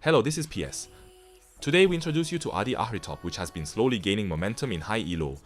Hello, this is PS. Today we introduce you to AD Ahri top, which has been slowly gaining momentum in high elo.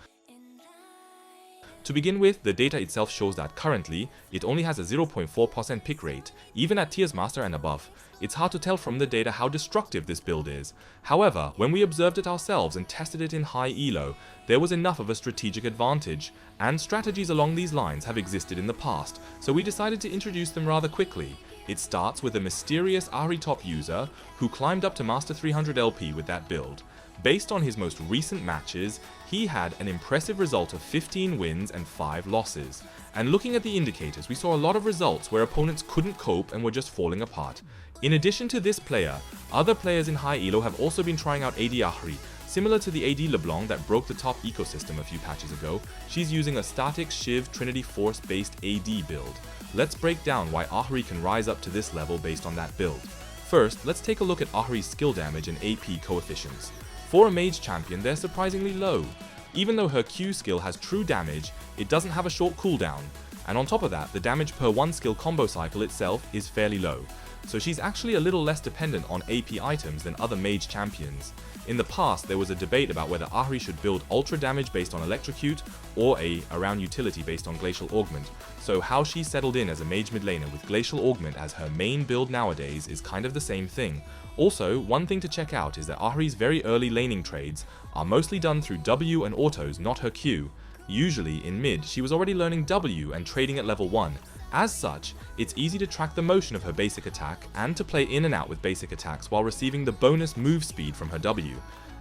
To begin with, the data itself shows that currently, it only has a 0.4% pick rate, even at Tiers Master and above. It's hard to tell from the data how destructive this build is. However, when we observed it ourselves and tested it in high elo, there was enough of a strategic advantage, and strategies along these lines have existed in the past, so we decided to introduce them rather quickly. It starts with a mysterious Ahri top user who climbed up to Master 300 LP with that build. Based on his most recent matches, he had an impressive result of 15 wins and 5 losses. And looking at the indicators, we saw a lot of results where opponents couldn't cope and were just falling apart. In addition to this player, other players in high elo have also been trying out AD Ahri. Similar to the AD LeBlanc that broke the top ecosystem a few patches ago, she's using a static Shiv Trinity Force based AD build. Let's break down why Ahri can rise up to this level based on that build. First, let's take a look at Ahri's skill damage and AP coefficients. For a mage champion, they're surprisingly low. Even though her Q skill has true damage, it doesn't have a short cooldown. And on top of that, the damage per one skill combo cycle itself is fairly low. So she's actually a little less dependent on AP items than other mage champions. In the past, there was a debate about whether Ahri should build ultra damage based on electrocute or a around utility based on glacial augment. So how she settled in as a mage mid laner with glacial augment as her main build nowadays is kind of the same thing. Also, one thing to check out is that Ahri's very early laning trades are mostly done through W and autos, not her Q. Usually, in mid, she was already learning W and trading at level 1. As such, it's easy to track the motion of her basic attack and to play in and out with basic attacks while receiving the bonus move speed from her W.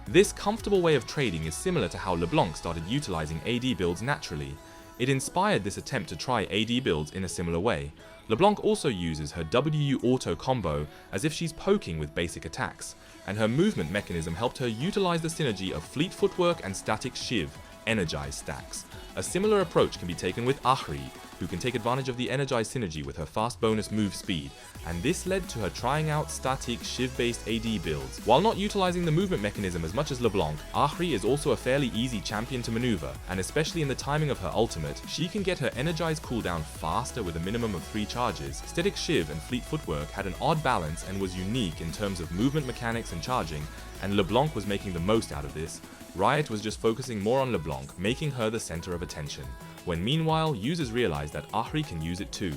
This comfortable way of trading is similar to how LeBlanc started utilizing AD builds naturally. It inspired this attempt to try AD builds in a similar way. LeBlanc also uses her W auto combo as if she's poking with basic attacks, and her movement mechanism helped her utilize the synergy of fleet footwork and static Shiv, energize stacks. A similar approach can be taken with Ahri, who can take advantage of the energize synergy with her fast bonus move speed, and this led to her trying out static Shiv-based AD builds. While not utilizing the movement mechanism as much as LeBlanc, Ahri is also a fairly easy champion to maneuver, and especially in the timing of her ultimate, she can get her energize cooldown faster with a minimum of 3 charges. Static Shiv and fleet footwork had an odd balance and was unique in terms of movement mechanics and charging, and LeBlanc was making the most out of this. Riot was just focusing more on LeBlanc, making her the center of attention, when meanwhile users realized that Ahri can use it too.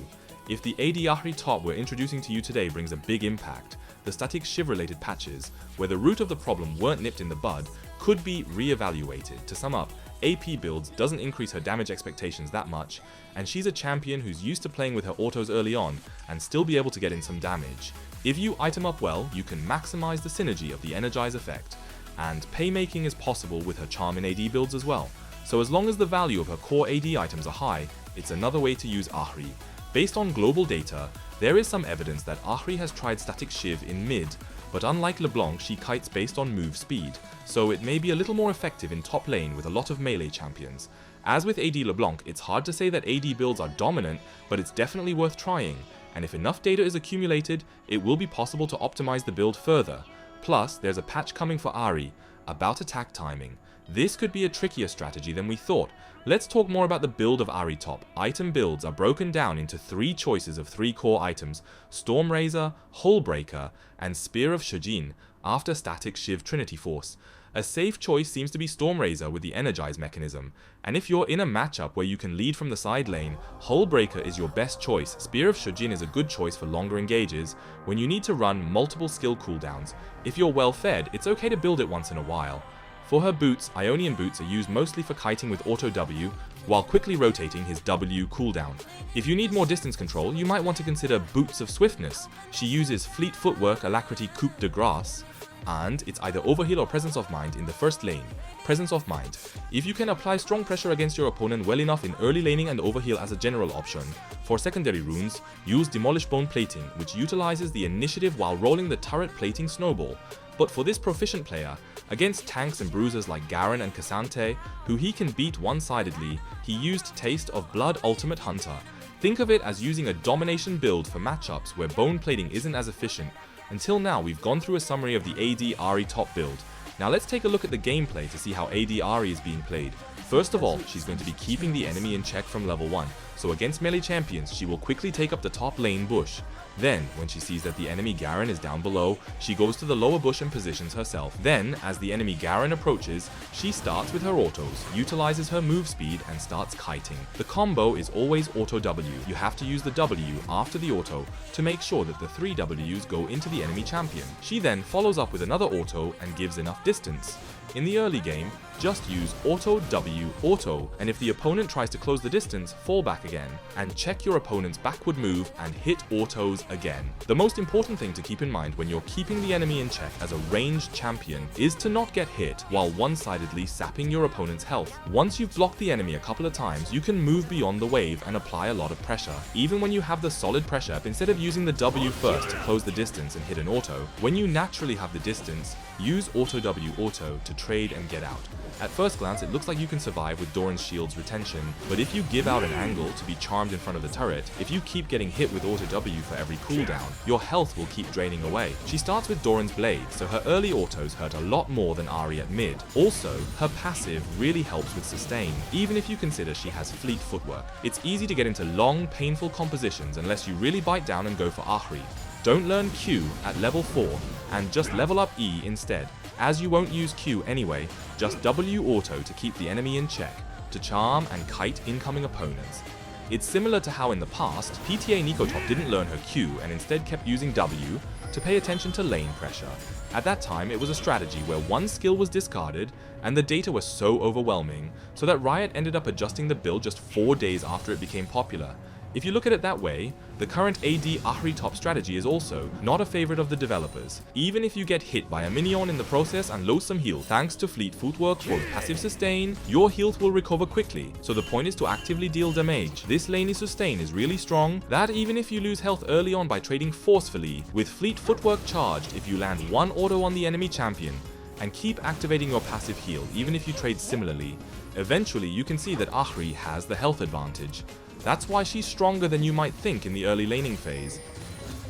If the AD Ahri top we're introducing to you today brings a big impact, the static Shiv related patches, where the root of the problem weren't nipped in the bud, could be re-evaluated. To sum up, AP builds doesn't increase her damage expectations that much, and she's a champion who's used to playing with her autos early on and still be able to get in some damage. If you item up well, you can maximize the synergy of the energize effect, and paymaking is possible with her charm in AD builds as well. So as long as the value of her core AD items are high, it's another way to use Ahri. Based on global data, there is some evidence that Ahri has tried static Shiv in mid, but unlike LeBlanc, she kites based on move speed, so it may be a little more effective in top lane with a lot of melee champions. As with AD LeBlanc, it's hard to say that AD builds are dominant, but it's definitely worth trying, and if enough data is accumulated, it will be possible to optimize the build further. Plus, there's a patch coming for Ahri, about attack timing. This could be a trickier strategy than we thought. Let's talk more about the build of Ahri top. Item builds are broken down into 3 choices of 3 core items: Storm Razor, Hullbreaker, and Spear of Shojin, after static Shiv Trinity Force. A safe choice seems to be Storm Razor with the energize mechanism, and if you're in a matchup where you can lead from the side lane, Hullbreaker is your best choice. Spear of Shojin is a good choice for longer engages, when you need to run multiple skill cooldowns. If you're well fed, it's okay to build it once in a while. For her boots, Ionian boots are used mostly for kiting with auto W, while quickly rotating his W cooldown. If you need more distance control, you might want to consider Boots of Swiftness. She uses fleet footwork, alacrity, coup de grace, and it's either overheal or presence of mind in the first lane. Presence of mind. If you can apply strong pressure against your opponent well enough in early laning and overheal as a general option. For secondary runes, use Demolish Bone Plating, which utilizes the initiative while rolling the turret plating snowball. But for this proficient player, against tanks and bruisers like Garen and Cassante, who he can beat one-sidedly, he used Taste of Blood Ultimate Hunter. Think of it as using a domination build for matchups where bone plating isn't as efficient. Until now, we've gone through a summary of the AD Ahri top build. Now let's take a look at the gameplay to see how AD Ahri is being played. First of all, she's going to be keeping the enemy in check from level 1. so against melee champions she will quickly take up the top lane bush. Then, when she sees that the enemy Garen is down below, she goes to the lower bush and positions herself. Then, as the enemy Garen approaches, she starts with her autos, utilizes her move speed and starts kiting. The combo is always auto W. You have to use the W after the auto to make sure that the 3 Ws go into the enemy champion. She then follows up with another auto and gives enough distance. In the early game, just use auto W auto, and if the opponent tries to close the distance, fall back again, and check your opponent's backward move and hit autos again. The most important thing to keep in mind when you're keeping the enemy in check as a ranged champion is to not get hit while one-sidedly sapping your opponent's health. Once you've blocked the enemy a couple of times, you can move beyond the wave and apply a lot of pressure. Even when you have the solid pressure, instead of using the W first to close the distance and hit an auto, when you naturally have the distance, use auto W auto to trade and get out. At first glance, it looks like you can survive with Doran's shield's retention, but if you give out an angle to be charmed in front of the turret, if you keep getting hit with auto W for every cooldown, your health will keep draining away. She starts with Doran's blade, so her early autos hurt a lot more than Ahri at mid. Also, her passive really helps with sustain, even if you consider she has fleet footwork. It's easy to get into long, painful compositions unless you really bite down and go for Ahri. Don't learn Q at level 4 and just level up E instead. As you won't use Q anyway, just W auto to keep the enemy in check, to charm and kite incoming opponents. It's similar to how in the past, PTA Nicotop didn't learn her Q and instead kept using W to pay attention to lane pressure. At that time, it was a strategy where one skill was discarded and the data was so overwhelming, so that Riot ended up adjusting the build just 4 days after it became popular. If you look at it that way, the current AD Ahri top strategy is also not a favorite of the developers. Even if you get hit by a minion in the process and lose some health, thanks to fleet footwork or passive sustain, your health will recover quickly, so the point is to actively deal damage. This laney sustain is really strong, that even if you lose health early on by trading forcefully, with fleet footwork charged if you land one auto on the enemy champion, and keep activating your passive heal even if you trade similarly, eventually you can see that Ahri has the health advantage. That's why she's stronger than you might think in the early laning phase.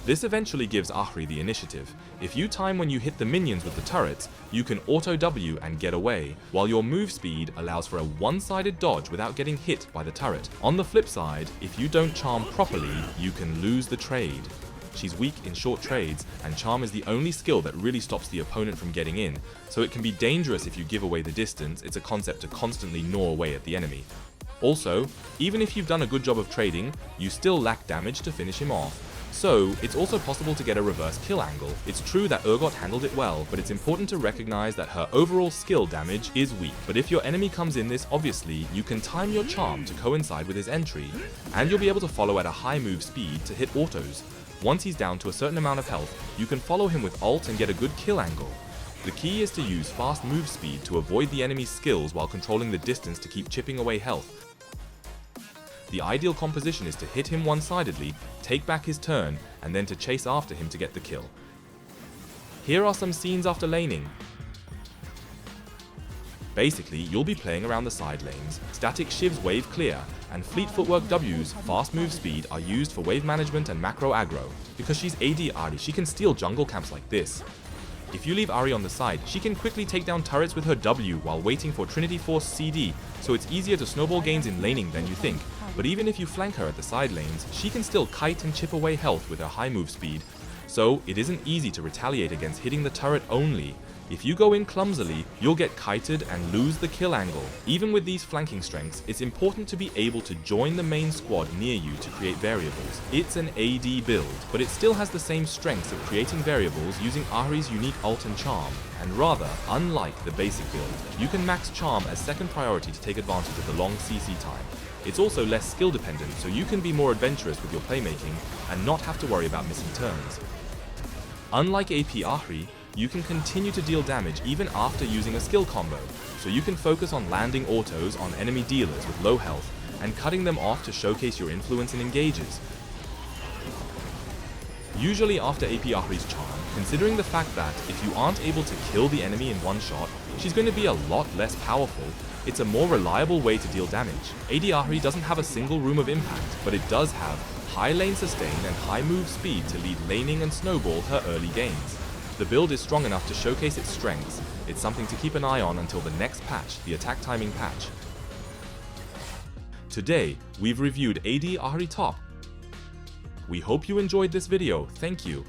This eventually gives Ahri the initiative. If you time when you hit the minions with the turrets, you can auto W and get away, while your move speed allows for a one-sided dodge without getting hit by the turret. On the flip side, if you don't charm properly, you can lose the trade. She's weak in short trades, and charm is the only skill that really stops the opponent from getting in, so it can be dangerous if you give away the distance. It's a concept to constantly gnaw away at the enemy. Also, even if you've done a good job of trading, you still lack damage to finish him off. So, it's also possible to get a reverse kill angle. It's true that Urgot handled it well, but it's important to recognize that her overall skill damage is weak. But if your enemy comes in this obviously, you can time your charm to coincide with his entry, and you'll be able to follow at a high move speed to hit autos. Once he's down to a certain amount of health, you can follow him with ult and get a good kill angle. The key is to use fast move speed to avoid the enemy's skills while controlling the distance to keep chipping away health. The ideal composition is to hit him one-sidedly, take back his turn, and then to chase after him to get the kill. Here are some scenes after laning. Basically, you'll be playing around the side lanes, static shivs wave clear, and fleet footwork W's, fast move speed, are used for wave management and macro aggro. Because she's AD Ahri, she can steal jungle camps like this. If you leave Ahri on the side, she can quickly take down turrets with her W while waiting for Trinity Force CD, so it's easier to snowball gains in laning than you think. But even if you flank her at the side lanes, she can still kite and chip away health with her high move speed, so it isn't easy to retaliate against hitting the turret only. If you go in clumsily, you'll get kited and lose the kill angle. Even with these flanking strengths, it's important to be able to join the main squad near you to create variables. It's an AD build, but it still has the same strengths of creating variables using Ahri's unique ult and charm. And rather, unlike the basic build, you can max charm as second priority to take advantage of the long CC time. It's also less skill dependent, so you can be more adventurous with your playmaking and not have to worry about missing turns. Unlike AP Ahri, you can continue to deal damage even after using a skill combo, so you can focus on landing autos on enemy dealers with low health and cutting them off to showcase your influence in engages. Usually after AP Ahri's charm, considering the fact that if you aren't able to kill the enemy in one shot, she's going to be a lot less powerful, it's a more reliable way to deal damage. AD Ahri doesn't have a single room of impact, but it does have high lane sustain and high move speed to lead laning and snowball her early gains. The build is strong enough to showcase its strengths. It's something to keep an eye on until the next patch, the attack timing patch. Today, we've reviewed AD Ahri top. We hope you enjoyed this video. Thank you.